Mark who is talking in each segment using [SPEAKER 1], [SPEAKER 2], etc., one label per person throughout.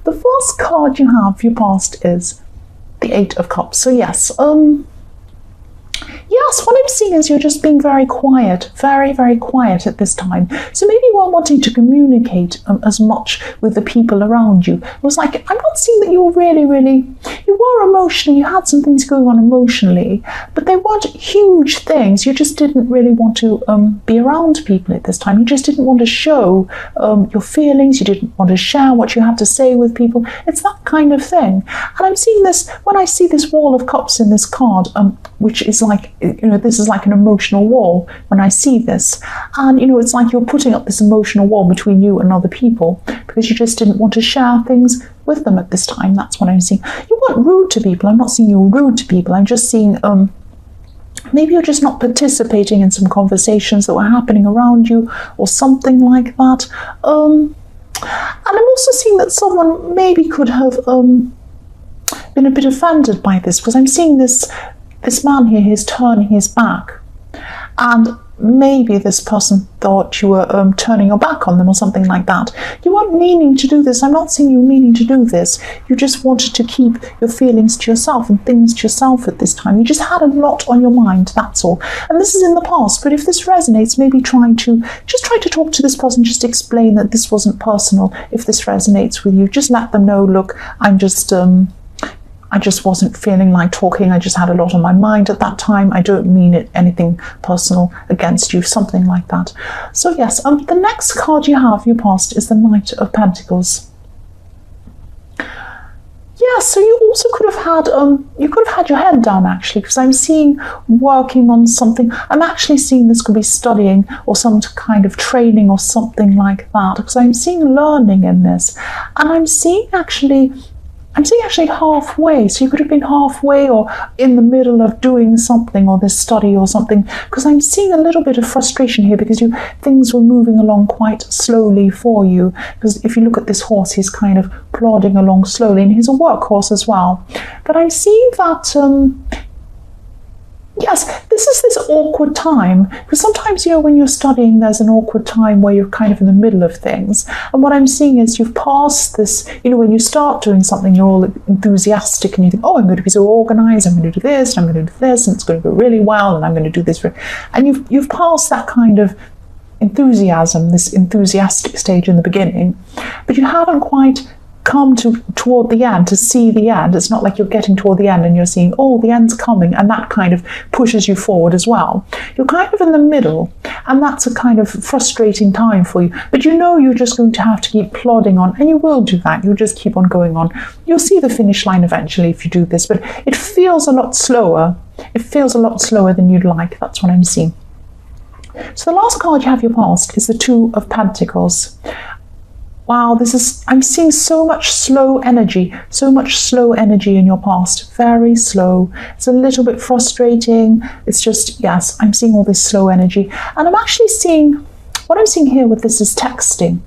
[SPEAKER 1] the first card you have for your past is the Eight of Cups. So yes, yes, what I'm seeing is you're just being very quiet, very, very quiet at this time. So maybe you weren't wanting to communicate as much with the people around you. It was like, I'm not seeing that you were you were emotional, you had some things going on emotionally, but they weren't huge things. You just didn't really want to be around people at this time. You just didn't want to show your feelings. You didn't want to share what you had to say with people. It's that kind of thing. And I'm seeing this, when I see this Wall of Cups in this card, which is like, this is like an emotional wall when I see this. And, it's like you're putting up this emotional wall between you and other people because you just didn't want to share things with them at this time. That's what I'm seeing. You weren't rude to people. I'm not seeing you rude to people. I'm just seeing maybe you're just not participating in some conversations that were happening around you or something like that. And I'm also seeing that someone maybe could have been a bit offended by this, because I'm seeing this man here, he's turning his back, and maybe this person thought you were turning your back on them or something like that. You weren't meaning to do this. I'm not saying you were meaning to do this. You just wanted to keep your feelings to yourself and things to yourself at this time. You just had a lot on your mind, that's all. And this is in the past, but if this resonates, maybe try to talk to this person, just explain that this wasn't personal. If this resonates with you, just let them know, look, I just wasn't feeling like talking. I just had a lot on my mind at that time. I don't mean it anything personal against you, something like that. So yes, the next card you have, your past, is the Knight of Pentacles. Yeah, so you also could have had your head down, actually, because I'm seeing working on something. I'm actually seeing this could be studying or some kind of training or something like that, because I'm seeing learning in this. And I'm seeing actually halfway. So you could have been halfway or in the middle of doing something, or this study or something, because I'm seeing a little bit of frustration here because things were moving along quite slowly for you. Because if you look at this horse, he's kind of plodding along slowly, and he's a workhorse as well. But I'm seeing that yes, this is this awkward time, because sometimes, when you're studying, there's an awkward time where you're kind of in the middle of things. And what I'm seeing is you've passed this, when you start doing something, you're all enthusiastic and you think, oh, I'm going to be so organized, I'm going to do this, and I'm going to do this, and it's going to go really well, and I'm going to do this. And you've passed that kind of enthusiasm, this enthusiastic stage in the beginning, but you haven't quite come toward the end to see the end. It's not like you're getting toward the end and you're seeing, oh, the end's coming, and that kind of pushes you forward as well. You're kind of in the middle, and that's a kind of frustrating time for you. But you're just going to have to keep plodding on, and you will do that. You'll just keep on going on. You'll see the finish line eventually if you do this, but it feels a lot slower. It feels a lot slower than you'd like. That's what I'm seeing. So the last card you have your past is the Two of Pentacles. Wow, I'm seeing so much slow energy in your past. Very slow. It's a little bit frustrating. It's just, yes, I'm seeing all this slow energy. And I'm actually seeing, what I'm seeing here with this is texting.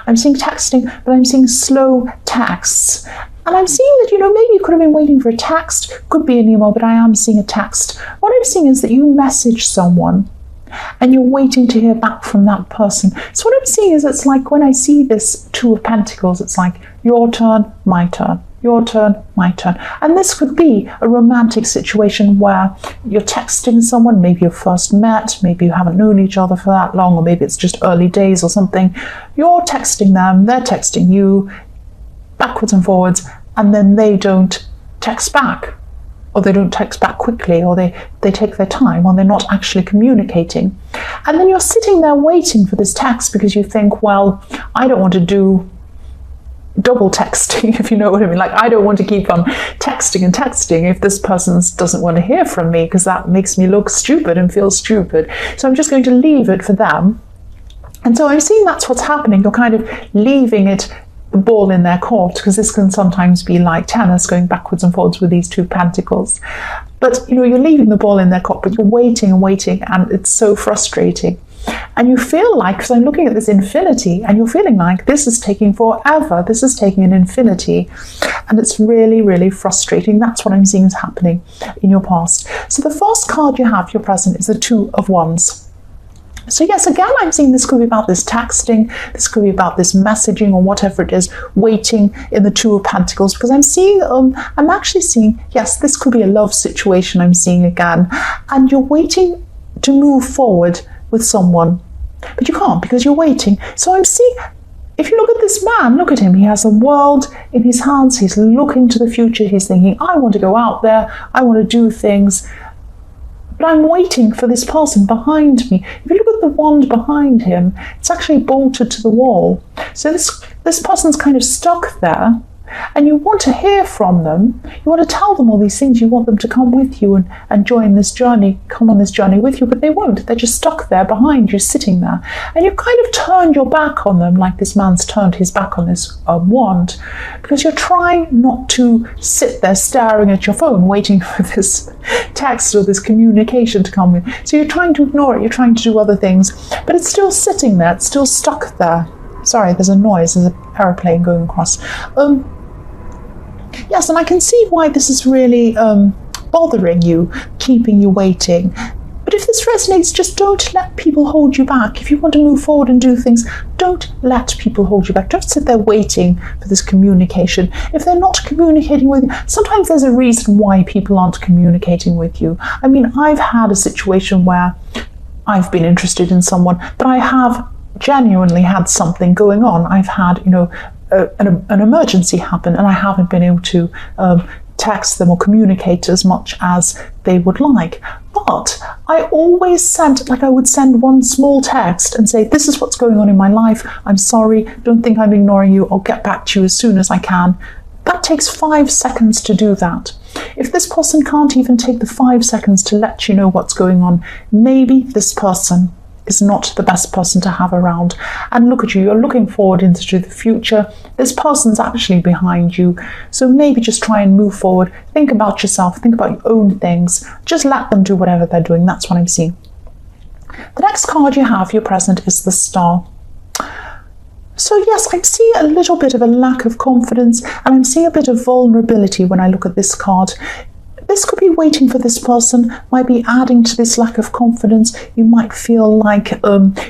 [SPEAKER 1] I'm seeing texting, but I'm seeing slow texts. And I'm seeing that, maybe you could have been waiting for a text. Could be an email, but I am seeing a text. What I'm seeing is that you message someone, and you're waiting to hear back from that person. So what I'm seeing is, it's like when I see this Two of Pentacles, it's like your turn, my turn, your turn, my turn. And this could be a romantic situation where you're texting someone, maybe you first met, maybe you haven't known each other for that long, or maybe it's just early days or something. You're texting them, they're texting you, backwards and forwards, and then they don't text back. Or they don't text back quickly, or they take their time, or they're not actually communicating. And then you're sitting there waiting for this text because you think, well, I don't want to do double texting, if you know what I mean. Like, I don't want to keep on texting and texting if this person doesn't want to hear from me, because that makes me look stupid and feel stupid. So I'm just going to leave it for them. And so I'm seeing that's what's happening. You're kind of leaving the ball in their court, because this can sometimes be like tennis, going backwards and forwards with these Two Pentacles. But you're leaving the ball in their court, but you're waiting and waiting, and it's so frustrating. And you feel like, because I'm looking at this infinity, and you're feeling like this is taking forever, this is taking an infinity, and it's really, really frustrating. That's what I'm seeing is happening in your past. So the first card you have, your present, is the Two of Wands. So yes, again, I'm seeing this could be about this texting, this could be about this messaging or whatever it is, waiting in the Two of Pentacles, because I'm actually seeing, yes, this could be a love situation I'm seeing again, and you're waiting to move forward with someone, but you can't because you're waiting. So I'm seeing, if you look at this man, look at him, he has the world in his hands, he's looking to the future, he's thinking, I want to go out there, I want to do things, but I'm waiting for this person behind me. If you look at the wand behind him, it's actually bolted to the wall. So this person's kind of stuck there, and you want to hear from them. You want to tell them all these things. You want them to come with you and join this journey, come on this journey with you, but they won't. They're just stuck there behind you, sitting there. And you've kind of turned your back on them, like this man's turned his back on this wand, because you're trying not to sit there staring at your phone, waiting for this text or this communication to come in. So you're trying to ignore it. You're trying to do other things, but it's still sitting there. It's still stuck there. Sorry, there's a noise. There's an aeroplane going across. Yes, and I can see why this is really bothering you, keeping you waiting. But if this resonates, just don't let people hold you back. If you want to move forward and do things, don't let people hold you back. Don't sit there waiting for this communication. If they're not communicating with you, sometimes there's a reason why people aren't communicating with you. I mean, I've had a situation where I've been interested in someone, but I have genuinely had something going on. I've had, an emergency happen, and I haven't been able to text them or communicate as much as they would like. But I always sent, I would send one small text and say, this is what's going on in my life. I'm sorry. Don't think I'm ignoring you. I'll get back to you as soon as I can. That takes 5 seconds to do that. If this person can't even take the 5 seconds to let you know what's going on, maybe this person is not the best person to have around. And look at you, you're looking forward into the future. This person's actually behind you. So maybe just try and move forward. Think about yourself, think about your own things. Just let them do whatever they're doing. That's what I'm seeing. The next card you have, your present, is the Star. So yes, I'm seeing a little bit of a lack of confidence, and I'm seeing a bit of vulnerability when I look at this card. This could be waiting for this person, might be adding to this lack of confidence. You might feel like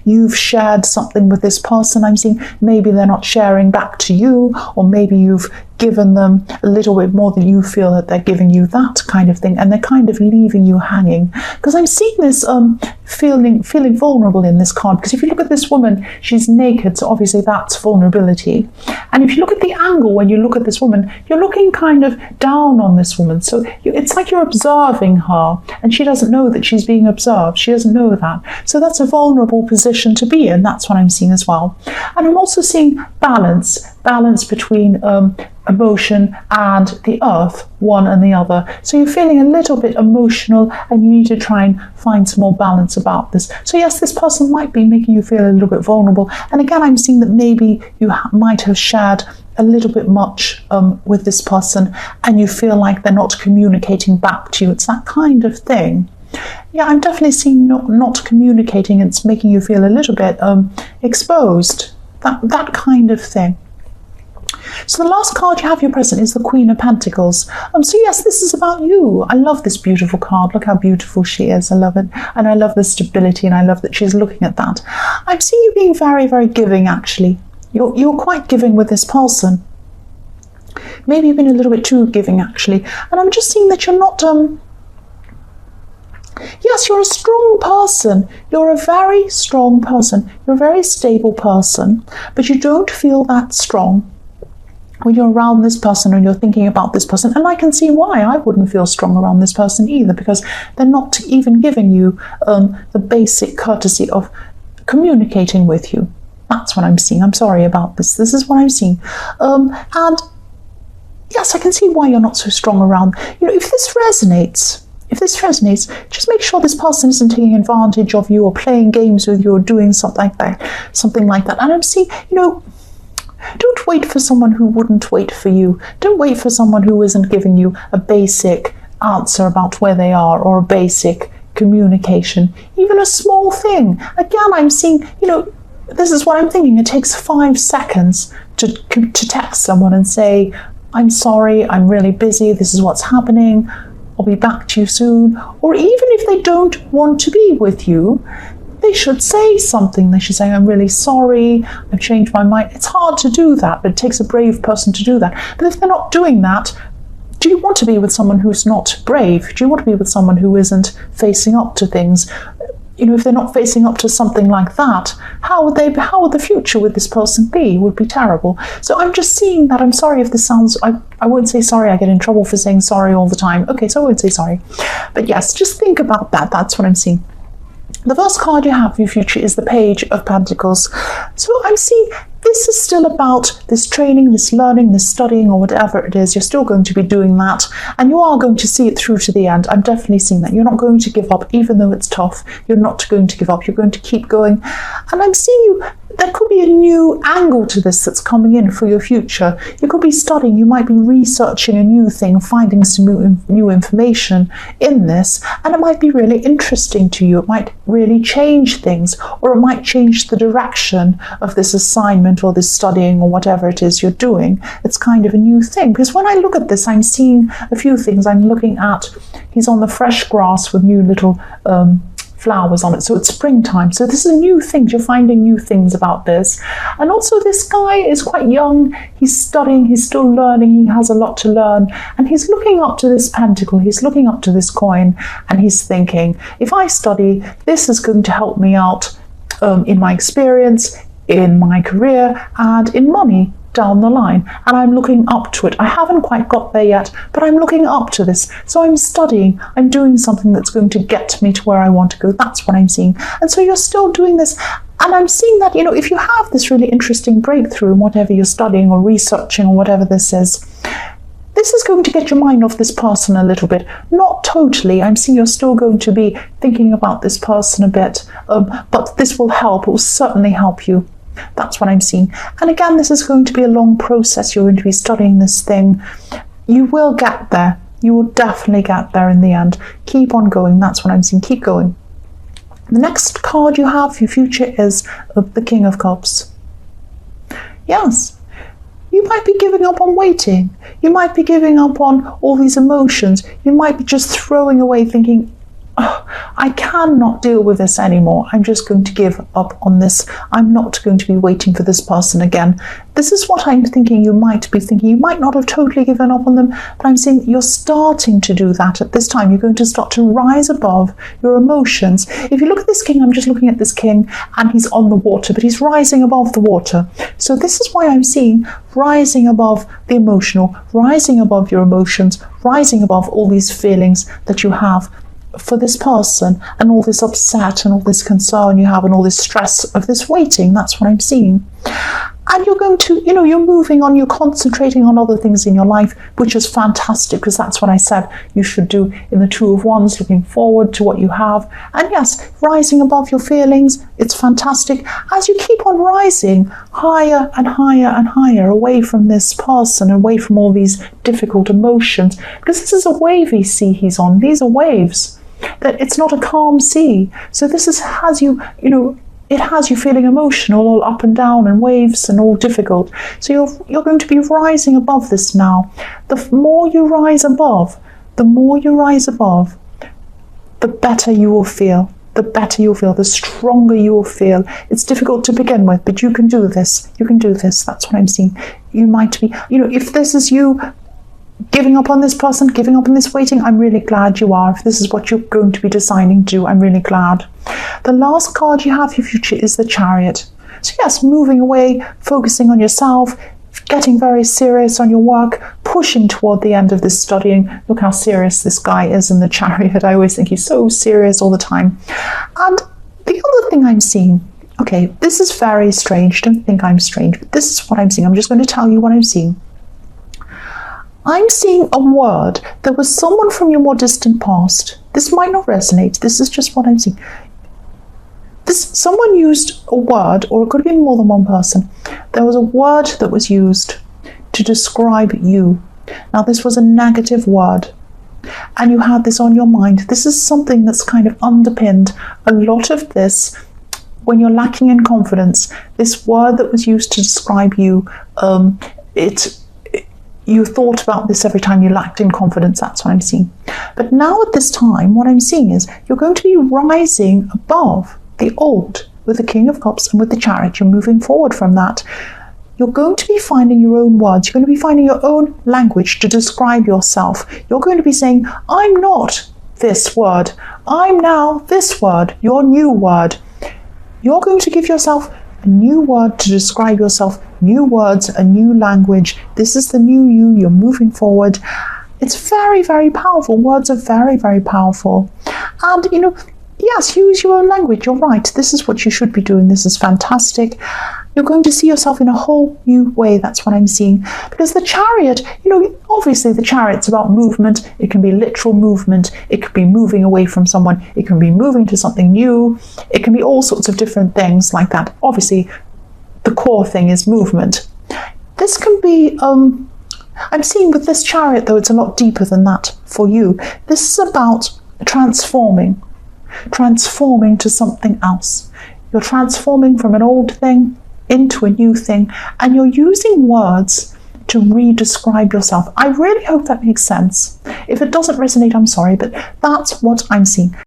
[SPEAKER 1] you've shared something with this person. I'm seeing maybe they're not sharing back to you, or maybe you've given them a little bit more than you feel that they're giving you, that kind of thing, and they're kind of leaving you hanging. Because I'm seeing this feeling vulnerable in this card, because if you look at this woman, she's naked, so obviously that's vulnerability. And if you look at the angle when you look at this woman, you're looking kind of down on this woman, so it's like you're observing her, and she doesn't know that she's being observed. She doesn't know that. So that's a vulnerable position to be in. That's what I'm seeing as well. And I'm also seeing balance between emotion and the earth, one and the other. So you're feeling a little bit emotional, and you need to try and find some more balance about this. So yes, this person might be making you feel a little bit vulnerable. And again, I'm seeing that maybe you might have shared a little bit much with this person, and you feel like they're not communicating back to you. It's that kind of thing. Yeah, I'm definitely seeing not communicating. It's making you feel a little bit exposed. That kind of thing. So the last card you have, your present, is the Queen of Pentacles. So yes, this is about you. I love this beautiful card. Look how beautiful she is. I love it. And I love the stability, and I love that she's looking at that. I'm seeing you being very, very giving, actually. You're quite giving with this person. Maybe you've been a little bit too giving, actually. And I'm just seeing that you're not... Yes, you're a strong person. You're a very strong person. You're a very stable person. But you don't feel that strong when you're around this person and you're thinking about this person. And I can see why I wouldn't feel strong around this person either, because they're not even giving you the basic courtesy of communicating with you. That's what I'm seeing. I'm sorry about this. This is what I'm seeing. And yes, I can see why you're not so strong around. If this resonates, just make sure this person isn't taking advantage of you or playing games with you or doing something like that. And I'm seeing, don't wait for someone who wouldn't wait for you. Don't wait for someone who isn't giving you a basic answer about where they are, or a basic communication, even a small thing. Again, I'm seeing, this is what I'm thinking. It takes 5 seconds to text someone and say, I'm sorry, I'm really busy, this is what's happening, I'll be back to you soon. Or even if they don't want to be with you, they should say something. They should say, I'm really sorry, I've changed my mind. It's hard to do that, but it takes a brave person to do that. But if they're not doing that, do you want to be with someone who's not brave? Do you want to be with someone who isn't facing up to things? If they're not facing up to something like that, how would the future with this person be? It would be terrible. So I'm just seeing that. I'm sorry if this sounds, I won't say sorry. I get in trouble for saying sorry all the time. Okay, so I won't say sorry. But yes, just think about that. That's what I'm seeing. The first card you have for your future is the Page of Pentacles. So I'm seeing this is still about this training, this learning, this studying, or whatever it is. You're still going to be doing that, and you are going to see it through to the end. I'm definitely seeing that. You're not going to give up, even though it's tough. You're not going to give up. You're going to keep going. And I'm seeing you, there could be a new angle to this that's coming in for your future. You could be studying, you might be researching a new thing, finding some new information in this, and it might be really interesting to you. It might really change things, or it might change the direction of this assignment or this studying or whatever it is you're doing. It's kind of a new thing, because when I look at this, I'm seeing a few things. I'm looking at, he's on the fresh grass with new little flowers on it, so it's springtime. So this is a new thing. You're finding new things about this. And also this guy is quite young. He's studying, he's still learning, he has a lot to learn, and he's looking up to this pentacle, he's looking up to this coin, and he's thinking, if I study, this is going to help me out in my experience, in my career, and in money down the line. And I'm looking up to it. I haven't quite got there yet, but I'm looking up to this. So I'm studying, I'm doing something that's going to get me to where I want to go. That's what I'm seeing. And so you're still doing this. And I'm seeing that, if you have this really interesting breakthrough in whatever you're studying or researching or whatever this is, this is going to get your mind off this person a little bit. Not totally. I'm seeing you're still going to be thinking about this person a bit, but this will help. It will certainly help you. That's what I'm seeing. And again, this is going to be a long process. You're going to be studying this thing. You will get there. You will definitely get there in the end. Keep on going. That's what I'm seeing. Keep going. The next card you have for your future is the King of Cups. Yes. You might be giving up on waiting. You might be giving up on all these emotions. You might be just throwing away, thinking, I cannot deal with this anymore. I'm just going to give up on this. I'm not going to be waiting for this person again. This is what I'm thinking you might be thinking. You might not have totally given up on them, but I'm saying you're starting to do that at this time. You're going to start to rise above your emotions. If you look at this king, I'm just looking at this king, and he's on the water, but he's rising above the water. So this is why I'm seeing rising above the emotional, rising above your emotions, rising above all these feelings that you have for this person, and all this upset and all this concern you have and all this stress of this waiting. That's what I'm seeing. And you're going to, you're moving on, you're concentrating on other things in your life, which is fantastic, because that's what I said you should do in the Two of Wands, looking forward to what you have. And yes, rising above your feelings, it's fantastic. As you keep on rising higher and higher and higher away from this person, away from all these difficult emotions, because this is a wavy sea he's on. These are waves. That it's not a calm sea. So this has you, it has you feeling emotional, all up and down and waves and all difficult. So you're going to be rising above this now. The more you rise above, the better you will feel. The better you'll feel, the stronger you will feel. It's difficult to begin with, but you can do this. You can do this. That's what I'm seeing. You might be, if this is you giving up on this person, giving up on this waiting, I'm really glad you are. If this is what you're going to be deciding to do, I'm really glad. The last card you have for your future is the Chariot. So yes, moving away, focusing on yourself, getting very serious on your work, pushing toward the end of this studying. Look how serious this guy is in the Chariot. I always think he's so serious all the time. And the other thing I'm seeing, okay, this is very strange. Don't think I'm strange, but this is what I'm seeing. I'm just going to tell you what I'm seeing. I'm seeing a word. There was someone from your more distant past. This might not resonate. This is just what I'm seeing. Someone used a word, or it could have been more than one person. There was a word that was used to describe you. Now, this was a negative word, and you had this on your mind. This is something that's kind of underpinned a lot of this when you're lacking in confidence. This word that was used to describe you, you thought about this every time you lacked in confidence. That's what I'm seeing. But now at this time, what I'm seeing is you're going to be rising above the old, with the King of Cups and with the Chariot. You're moving forward from that. You're going to be finding your own words. You're going to be finding your own language to describe yourself. You're going to be saying, I'm not this word. I'm now this word, your new word. You're going to give yourself a new word to describe yourself, new words, a new language. This is the new you. You're moving forward. It's very, very powerful. Words are very, very powerful. And, yes, use your own language. You're right. This is what you should be doing. This is fantastic. You're going to see yourself in a whole new way. That's what I'm seeing. Because the Chariot, obviously the Chariot's about movement. It can be literal movement. It could be moving away from someone. It can be moving to something new. It can be all sorts of different things like that. Obviously, the core thing is movement. This can be, I'm seeing with this Chariot, though, it's a lot deeper than that for you. This is about transforming to something else. You're transforming from an old thing into a new thing, and you're using words to re-describe yourself. I really hope that makes sense. If it doesn't resonate, I'm sorry, but that's what I'm seeing.